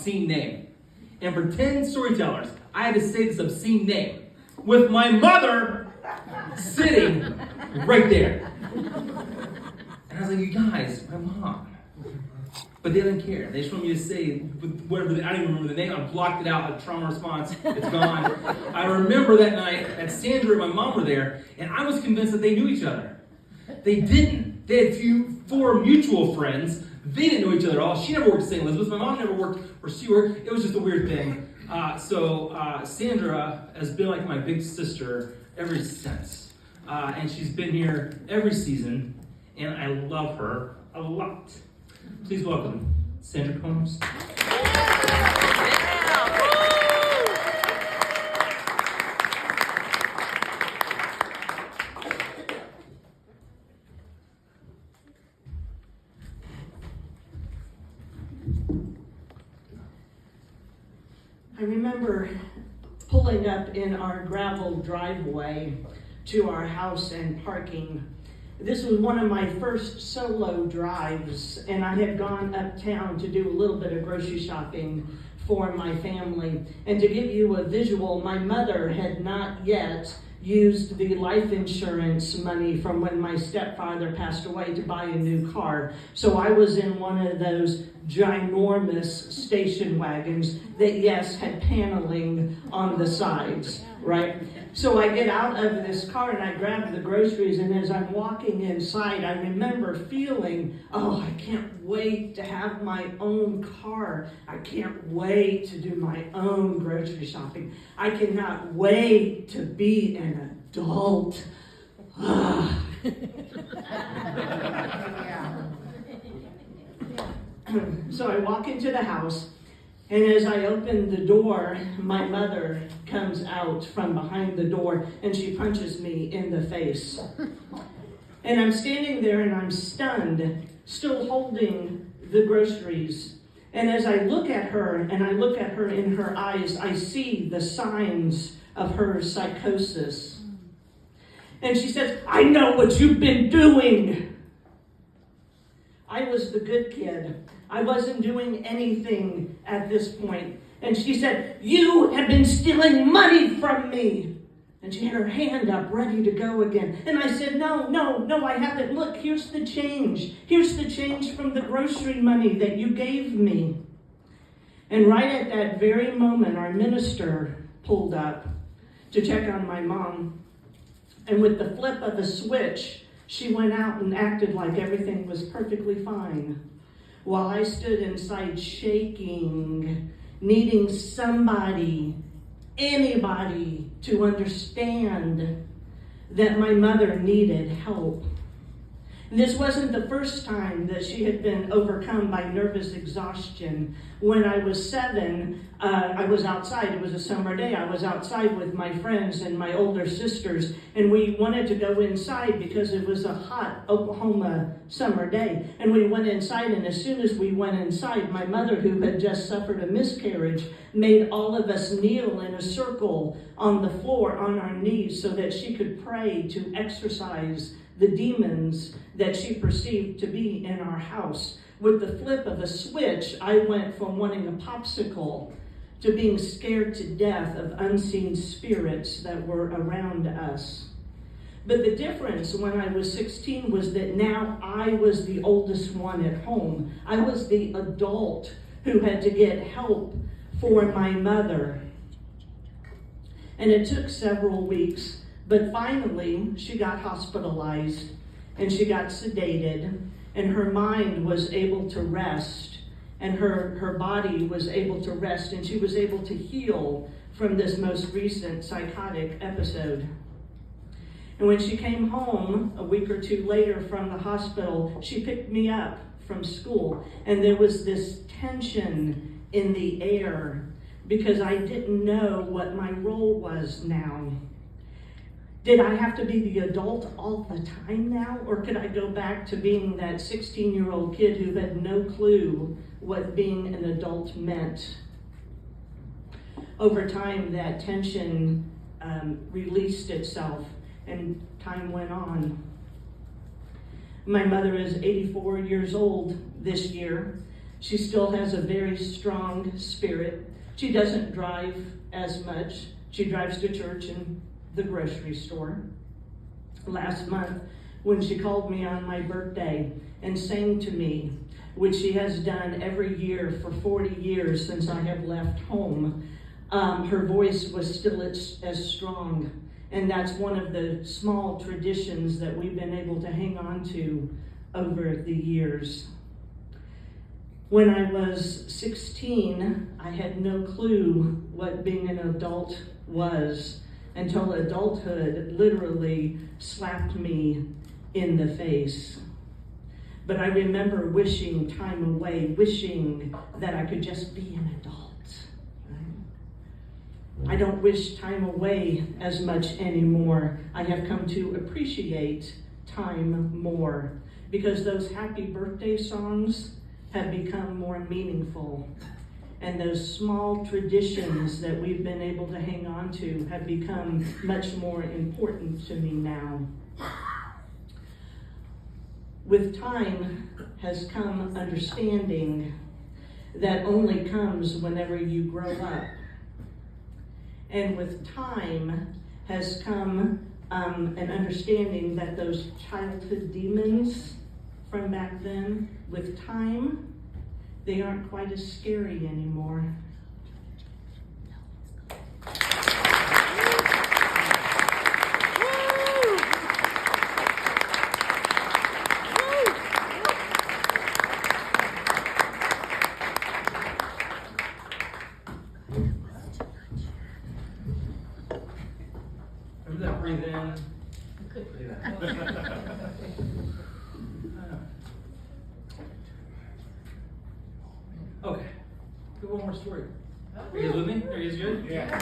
obscene name. And for 10 storytellers, I had to say this obscene name with my mother sitting right there. And I was like, you guys, my mom. But they didn't care. They just wanted me to say whatever. I don't even remember the name. I blocked it out. A trauma response. It's gone. I remember that night that Sandra and my mom were there, and I was convinced that they knew each other. They didn't. They had four mutual friends. They didn't know each other at all. She never worked at St. Elizabeth's. My mom never worked where she worked. It was just a weird thing. So Sandra has been like my big sister ever since. And she's been here every season, and I love her a lot. Please welcome Sandra Combs. I remember pulling up in our gravel driveway to our house and parking. This was one of my first solo drives, and I had gone uptown to do a little bit of grocery shopping for my family. And to give you a visual, my mother had not yet used the life insurance money from when my stepfather passed away to buy a new car. So I was in one of those ginormous station wagons that, yes, had paneling on the sides, right? So I get out of this car and I grab the groceries, and as I'm walking inside, I remember feeling, oh, I can't wait to have my own car. I can't wait to do my own grocery shopping. I cannot wait to be an adult. So I walk into the house, and as I open the door, my mother comes out from behind the door, and she punches me in the face. And I'm standing there, and I'm stunned, still holding the groceries. And as I look at her, and I look at her in her eyes, I see the signs of her psychosis. And she says, I know what you've been doing. I was the good kid. I wasn't doing anything at this point. And she said, you have been stealing money from me. And she had her hand up, ready to go again. And I said, no, I haven't. Look, here's the change. Here's the change from the grocery money that you gave me. And right at that very moment, our minister pulled up to check on my mom. And with the flip of a switch, she went out and acted like everything was perfectly fine, while I stood inside shaking, needing somebody, anybody, to understand that my mother needed help. And this wasn't the first time that she had been overcome by nervous exhaustion. When I was 7, I was outside. It was a summer day. I was outside with my friends and my older sisters, and we wanted to go inside because it was a hot Oklahoma summer day. And we went inside, and as soon as we went inside, my mother, who had just suffered a miscarriage, made all of us kneel in a circle on the floor on our knees so that she could pray to exorcise the demons that she perceived to be in our house. With the flip of a switch, I went from wanting a popsicle to being scared to death of unseen spirits that were around us. But the difference when I was 16 was that now I was the oldest one at home. I was the adult who had to get help for my mother. And it took several weeks. But finally, she got hospitalized, and she got sedated, and her mind was able to rest, and her body was able to rest, and she was able to heal from this most recent psychotic episode. And when she came home a week or two later from the hospital, she picked me up from school, and there was this tension in the air because I didn't know what my role was now. Did I have to be the adult all the time now? Or could I go back to being that 16-year-old kid who had no clue what being an adult meant? Over time, that tension released itself, and time went on. My mother is 84 years old this year. She still has a very strong spirit. She doesn't drive as much. She drives to church and the grocery store. Last month, when she called me on my birthday and sang to me, which she has done every year for 40 years since I have left home, her voice was still as strong. And that's one of the small traditions that we've been able to hang on to over the years. When I was 16, I had no clue what being an adult was until adulthood literally slapped me in the face. But I remember wishing time away, wishing that I could just be an adult. I don't wish time away as much anymore. I have come to appreciate time more because those happy birthday songs have become more meaningful. And those small traditions that we've been able to hang on to have become much more important to me now. With time has come understanding that only comes whenever you grow up. And with time has come an understanding that those childhood demons from back then, with time, they aren't quite as scary anymore. Remember that breathe in, breathe out. Okay, do one more story. Are you guys with me? Are you guys good? Yeah.